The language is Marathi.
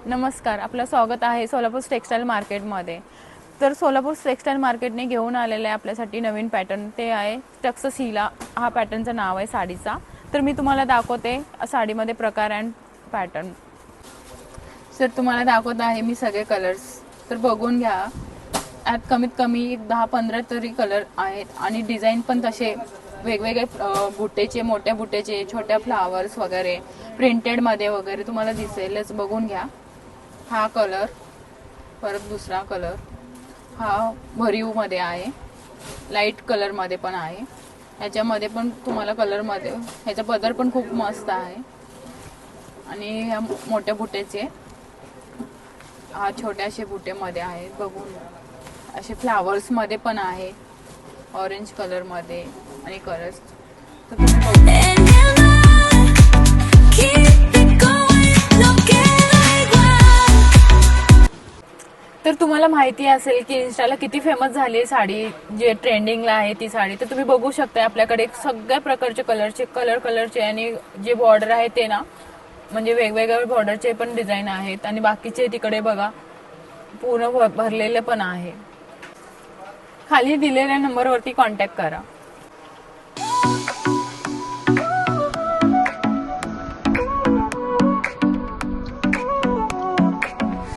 नमस्कार, आपलं स्वागत आहे सोलापूर टेक्सटाईल मार्केटमध्ये। तर सोलापूर टेक्सटाईल मार्केटने घेऊन आलेले आहे आपल्यासाठी नवीन पॅटर्न, ते आहे तक्षशिला हा पॅटर्नचं नाव आहे साडीचा। तर मी तुम्हाला दाखवते साडीमध्ये प्रकार अँड पॅटर्न। सर तुम्हाला दाखवत आहे मी सगळे कलर्स, तर बघून घ्या। यात कमीत कमी 10-15 तरी कलर आहेत आणि डिझाईन पण तसे वेगवेगळे बुट्टेचे, मोठ्या बुट्टेचे, छोट्या फ्लावर्स वगैरे प्रिंटेड मध्ये वगैरे तुम्हाला दिसेलच, बघून घ्या। हा कलर, परत दुसरा कलर, हा भरीव मध्ये आहे, लाईट कलर मध्ये पण आहे, ह्याच्यामध्ये पण तुम्हाला कलर मध्ये ह्याचा पदर पण खूप मस्त आहे। आणि ह्या मोठ्या बुट्टेचे, हा छोट्याशे बुट्टे मध्ये आहे, बघून असे फ्लावर्स मध्ये पण आहे, ऑरेंज कलर मध्ये आणि कलर्स। तर तुम्ही बघू, तर तुम्हाला माहिती असेल की इंस्टाला किती फेमस झाली साडी, जे ट्रेंडिंगला आहे ती साडी। तर तुम्ही बघू शकता आपल्याकडे सगळ्या प्रकारचे कलरचे आणि जे बॉर्डर आहे ते ना, म्हणजे वेगवेगळ्या बॉर्डरचे पण डिझाईन आहेत आणि बाकीचे तिकडे बघा पूर्ण भरलेले पण आहे। खाली दिलेल्या नंबरवरती कॉन्टॅक्ट करा।